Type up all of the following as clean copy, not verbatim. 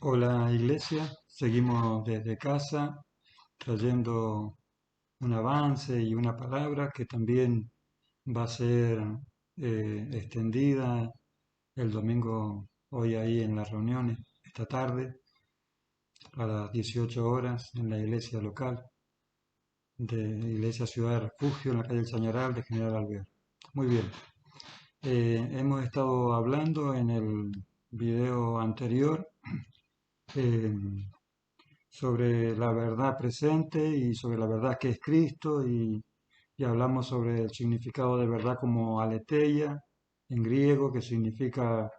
Hola Iglesia, seguimos desde casa trayendo un avance y una palabra que también va a ser extendida el domingo, hoy ahí en las reuniones, esta tarde a las 18 horas en la iglesia local de Iglesia Ciudad de Refugio en la calle El Chañaral de General Alvear. Muy bien, hemos estado hablando en el video anterior eh, sobre la verdad presente y sobre la verdad que es Cristo y hablamos sobre el significado de verdad como aletheia en griego, que significa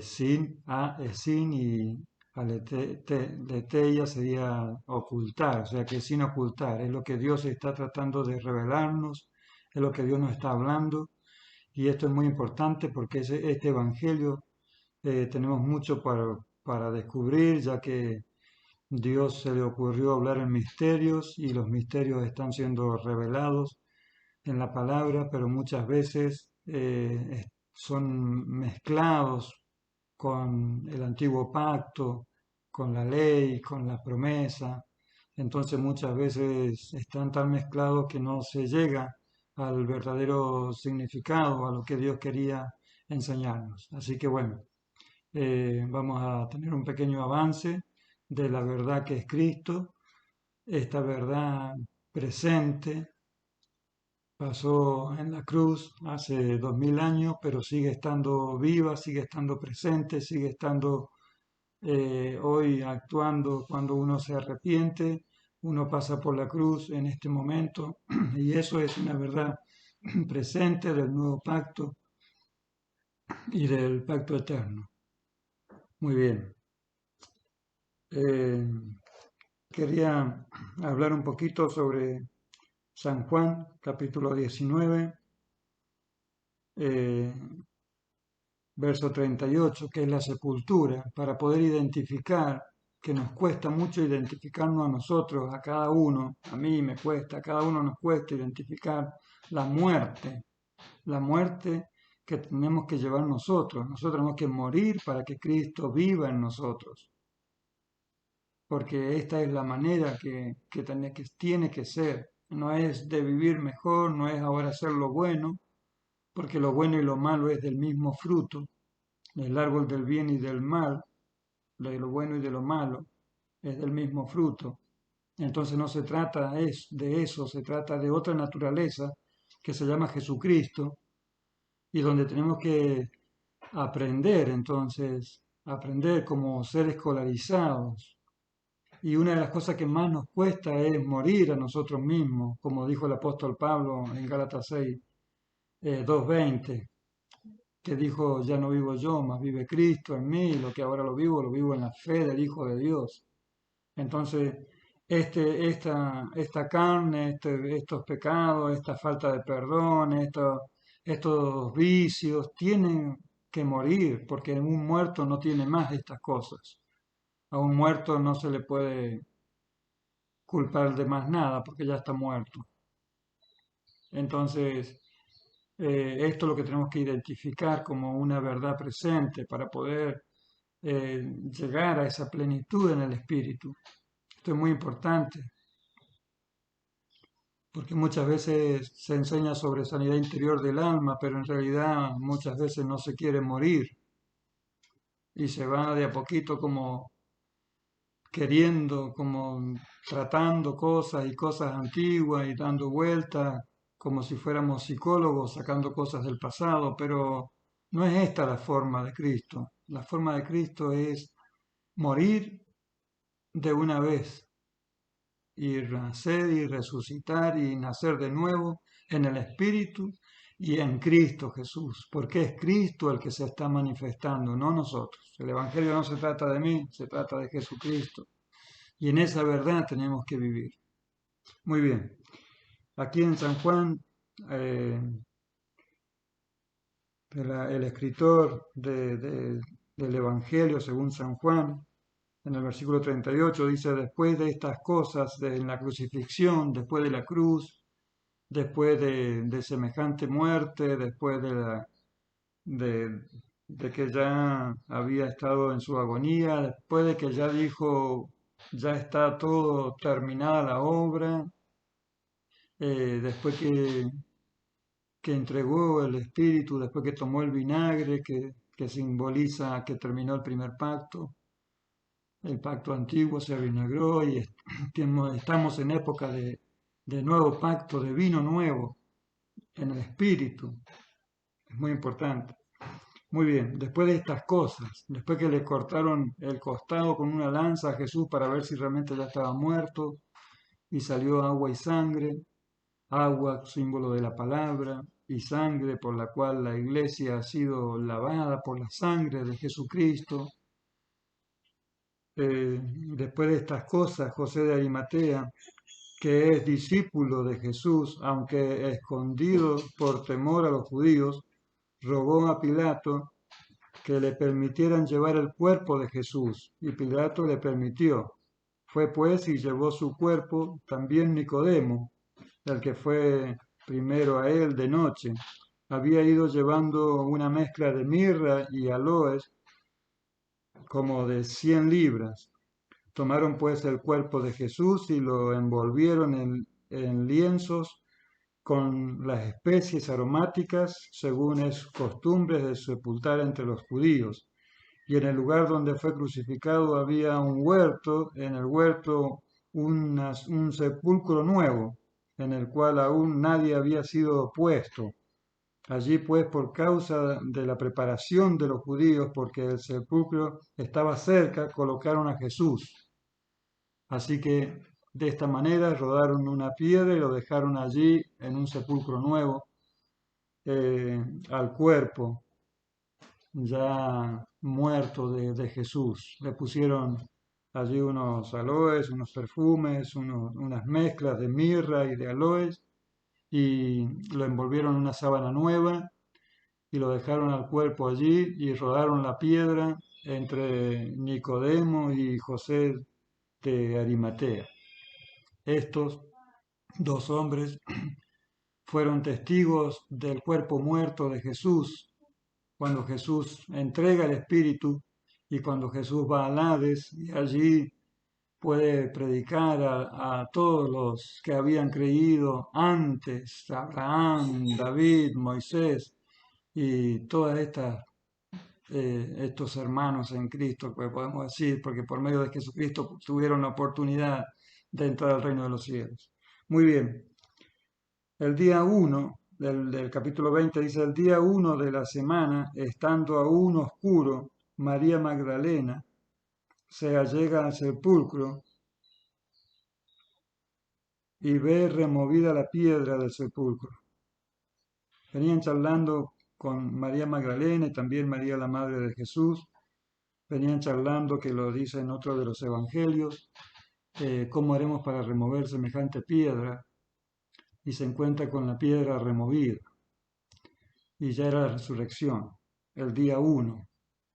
sin, es sin y aletheia sería ocultar, o sea que es sin ocultar, es lo que Dios está tratando de revelarnos, es lo que Dios nos está hablando y esto es muy importante porque este evangelio tenemos mucho para descubrir, ya que Dios se le ocurrió hablar en misterios y los misterios están siendo revelados en la palabra, pero muchas veces son mezclados con el antiguo pacto, con la ley, con la promesa. Entonces muchas veces están tan mezclados que no se llega al verdadero significado, a lo que Dios quería enseñarnos. Así que bueno, vamos a tener un pequeño avance de la verdad que es Cristo, esta verdad presente pasó en la cruz hace 2000 años, pero sigue estando viva, sigue estando presente, sigue estando hoy actuando cuando uno se arrepiente, uno pasa por la cruz en este momento y eso es una verdad presente del nuevo pacto y del pacto eterno. Muy bien. Eh, Quería hablar un poquito sobre San Juan, capítulo 19, eh, verso 38, que es la sepultura, para poder identificar, que nos cuesta mucho identificarnos a nosotros, a cada uno, a mí me cuesta, a cada uno nos cuesta identificar la muerte que tenemos que llevar nosotros. Nosotros tenemos que morir para que Cristo viva en nosotros, porque esta es la manera que tiene que ser. No es de vivir mejor, no es ahora hacer lo bueno, porque lo bueno y lo malo es del mismo fruto, el árbol del bien y del mal, de lo bueno y de lo malo, es del mismo fruto. Entonces no se trata de eso, se trata de otra naturaleza que se llama Jesucristo y donde tenemos que aprender entonces, aprender como ser escolarizados. Y una de las cosas que más nos cuesta es morir a nosotros mismos, como dijo el apóstol Pablo en Gálatas 6, 2:20, que dijo, ya no vivo yo, mas vive Cristo en mí, y lo que ahora lo vivo en la fe del Hijo de Dios. Entonces, esta carne, estos pecados, esta falta de perdón, estos vicios, tienen que morir, porque un muerto no tiene más estas cosas. A un muerto no se le puede culpar de más nada, porque ya está muerto. Entonces, esto es lo que tenemos que identificar como una verdad presente para poder llegar a esa plenitud en el espíritu. Esto es muy importante, porque muchas veces se enseña sobre sanidad interior del alma, pero en realidad muchas veces no se quiere morir y se va de a poquito como queriendo, como tratando cosas y cosas antiguas y dando vueltas como si fuéramos psicólogos sacando cosas del pasado, pero no es esta la forma de Cristo. La forma de Cristo es morir de una vez y nacer y resucitar y nacer de nuevo en el Espíritu y en Cristo Jesús, porque es Cristo el que se está manifestando, no nosotros. El Evangelio no se trata de mí, se trata de Jesucristo. Y en esa verdad tenemos que vivir. Muy bien. Aquí en San Juan, eh, el escritor del Evangelio según San Juan, en el versículo 38 dice, después de estas cosas, en la crucifixión, después de la cruz, después de semejante muerte, después de de que ya había estado en su agonía, después de que ya dijo, ya está todo terminada la obra, después que entregó el espíritu, después que tomó el vinagre, que simboliza que terminó el primer pacto. El pacto antiguo se avinagró y estamos en época de nuevo pacto, de vino nuevo en el espíritu. Es muy importante. Muy bien, después de estas cosas, después que le cortaron el costado con una lanza a Jesús para ver si realmente ya estaba muerto, y salió agua y sangre, agua símbolo de la palabra, y sangre por la cual la iglesia ha sido lavada por la sangre de Jesucristo. Después de estas cosas, José de Arimatea, que es discípulo de Jesús, aunque escondido por temor a los judíos, rogó a Pilato que le permitieran llevar el cuerpo de Jesús, y Pilato le permitió. Fue pues y llevó su cuerpo también Nicodemo, el que fue primero a él de noche. Había ido llevando una mezcla de mirra y aloes, como de 100 libras. Tomaron pues el cuerpo de Jesús y lo envolvieron en lienzos con las especies aromáticas, según es costumbre de sepultar entre los judíos. Y en el lugar donde fue crucificado había un huerto, en el huerto un sepulcro nuevo, en el cual aún nadie había sido puesto. Allí pues por causa de la preparación de los judíos, porque el sepulcro estaba cerca, colocaron a Jesús. Así que de esta manera rodaron una piedra y lo dejaron allí en un sepulcro nuevo, al cuerpo ya muerto de Jesús. Le pusieron allí unos aloes, unos perfumes, unas mezclas de mirra y de aloes, y lo envolvieron en una sábana nueva y lo dejaron al cuerpo allí y rodaron la piedra entre Nicodemo y José de Arimatea. Estos dos hombres fueron testigos del cuerpo muerto de Jesús, cuando Jesús entrega el Espíritu y cuando Jesús va al Hades y allí puede predicar a todos los que habían creído antes, Abraham, David, Moisés y todas estos hermanos en Cristo, pues podemos decir, porque por medio de Jesucristo tuvieron la oportunidad de entrar al reino de los cielos. Muy bien, el día 1 del capítulo 20 dice, el día 1 de la semana, estando aún oscuro, María Magdalena se allega al sepulcro y ve removida la piedra del sepulcro. Venían charlando con María Magdalena y también María la Madre de Jesús. Venían charlando, que lo dice en otro de los evangelios, cómo haremos para remover semejante piedra, y se encuentra con la piedra removida. Y ya era la resurrección, el día 1,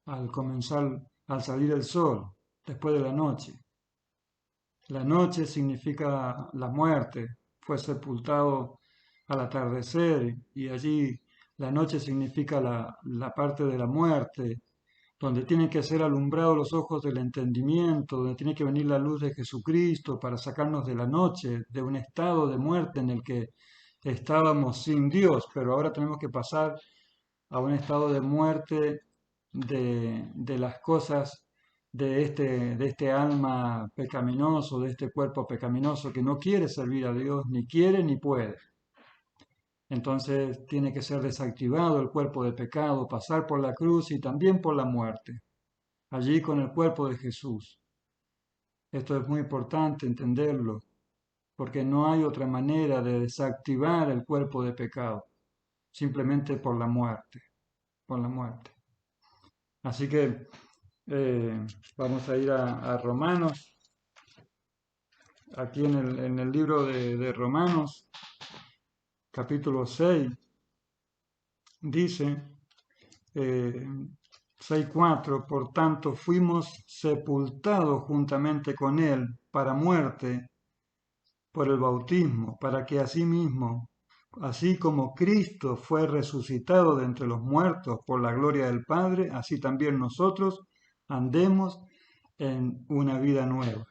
al comenzar, al salir el sol, después de la noche. La noche significa la muerte, fue sepultado al atardecer y allí la noche significa la parte de la muerte, donde tienen que ser alumbrados los ojos del entendimiento, donde tiene que venir la luz de Jesucristo para sacarnos de la noche, de un estado de muerte en el que estábamos sin Dios, pero ahora tenemos que pasar a un estado de muerte de las cosas de este alma pecaminoso, de este cuerpo pecaminoso que no quiere servir a Dios, ni quiere ni puede. Entonces tiene que ser desactivado el cuerpo de pecado, pasar por la cruz y también por la muerte, allí con el cuerpo de Jesús. Esto es muy importante entenderlo, porque no hay otra manera de desactivar el cuerpo de pecado, simplemente por la muerte, por la muerte. Así que vamos a ir a Romanos, aquí en el libro de Romanos, capítulo 6, dice 6:4, por tanto fuimos sepultados juntamente con él para muerte por el bautismo, para que asimismo Así como Cristo fue resucitado de entre los muertos por la gloria del Padre, así también nosotros andemos en una vida nueva.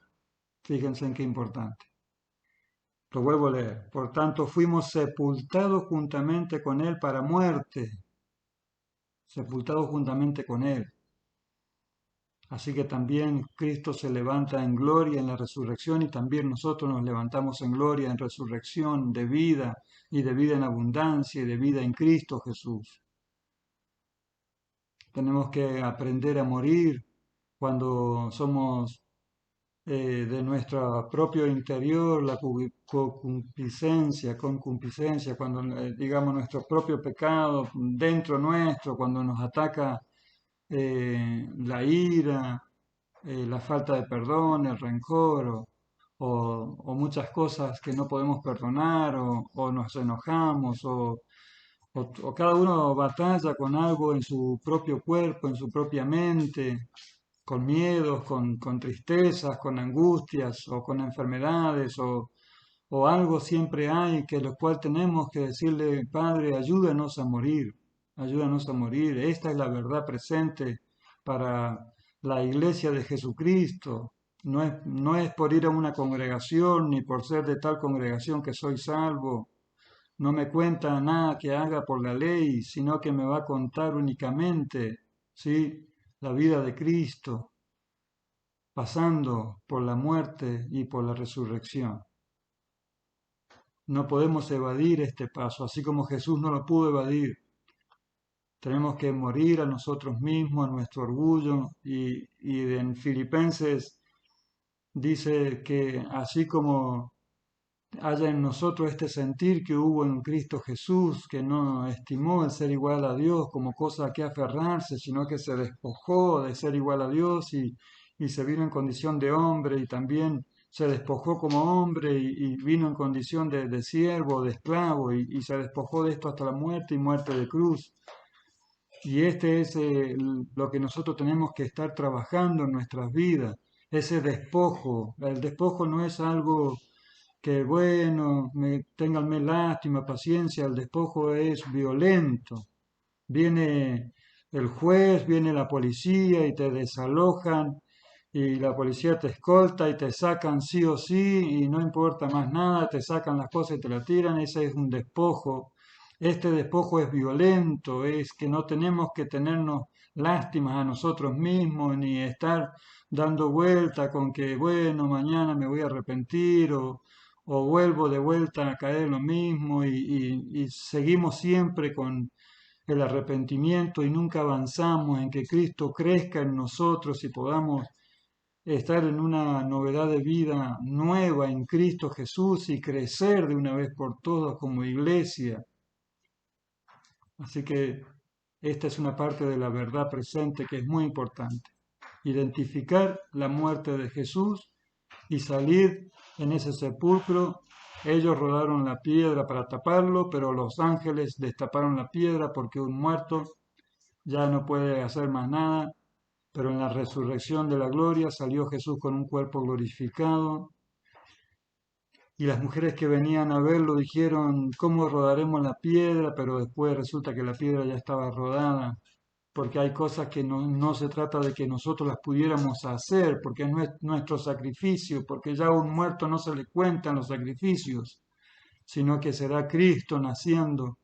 Fíjense en qué importante. Lo vuelvo a leer. Por tanto, fuimos sepultados juntamente con Él para muerte, sepultados juntamente con Él. Así que también Cristo se levanta en gloria en la resurrección y también nosotros nos levantamos en gloria en resurrección de vida y de vida en abundancia y de vida en Cristo Jesús. Tenemos que aprender a morir cuando somos de nuestro propio interior, la concupiscencia, cuando digamos nuestro propio pecado dentro nuestro, cuando nos ataca la ira, la falta de perdón, el rencor o muchas cosas que no podemos perdonar o nos enojamos o cada uno batalla con algo en su propio cuerpo, en su propia mente, con miedos, con tristezas, con angustias o con enfermedades o algo siempre hay que lo cual tenemos que decirle, Padre, ayúdanos a morir, ayúdanos a morir. Esta es la verdad presente para la iglesia de Jesucristo. No es por ir a una congregación ni por ser de tal congregación que soy salvo. No me cuenta nada que haga por la ley, sino que me va a contar únicamente, ¿sí? La vida de Cristo, pasando por la muerte y por la resurrección. No podemos evadir este paso, así como Jesús no lo pudo evadir. Tenemos que morir a nosotros mismos, a nuestro orgullo, y en Filipenses dice que así como haya en nosotros este sentir que hubo en Cristo Jesús, que no estimó el ser igual a Dios como cosa a que aferrarse, sino que se despojó de ser igual a Dios y se vino en condición de hombre y también se despojó como hombre y vino en condición de siervo, de esclavo y se despojó de esto hasta la muerte y muerte de cruz. Y este es lo que nosotros tenemos que estar trabajando en nuestras vidas, ese despojo. El despojo no es algo que bueno, ténganme lástima, paciencia, el despojo es violento. Viene el juez, viene la policía y te desalojan y la policía te escolta y te sacan sí o sí y no importa más nada, te sacan las cosas y te la tiran, ese es un despojo. Este despojo es violento, es que no tenemos que tenernos lástimas a nosotros mismos ni estar dando vuelta con que, bueno, mañana me voy a arrepentir o vuelvo de vuelta a caer en lo mismo y seguimos siempre con el arrepentimiento y nunca avanzamos en que Cristo crezca en nosotros y podamos estar en una novedad de vida nueva en Cristo Jesús y crecer de una vez por todas como iglesia. Así que esta es una parte de la verdad presente que es muy importante. Identificar la muerte de Jesús y salir en ese sepulcro. Ellos rodaron la piedra para taparlo, pero los ángeles destaparon la piedra porque un muerto ya no puede hacer más nada. Pero en la resurrección de la gloria salió Jesús con un cuerpo glorificado. Y las mujeres que venían a verlo dijeron, ¿cómo rodaremos la piedra? Pero después resulta que la piedra ya estaba rodada, porque hay cosas que no se trata de que nosotros las pudiéramos hacer, porque es nuestro sacrificio, porque ya a un muerto no se le cuentan los sacrificios, sino que será Cristo naciendo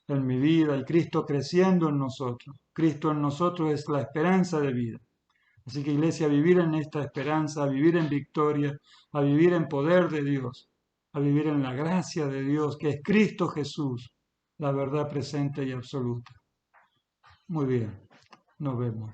en mi vida y Cristo creciendo en nosotros. Cristo en nosotros es la esperanza de vida. Así que iglesia, a vivir en esta esperanza, a vivir en victoria, a vivir en poder de Dios, a vivir en la gracia de Dios, que es Cristo Jesús, la verdad presente y absoluta. Muy bien, nos vemos.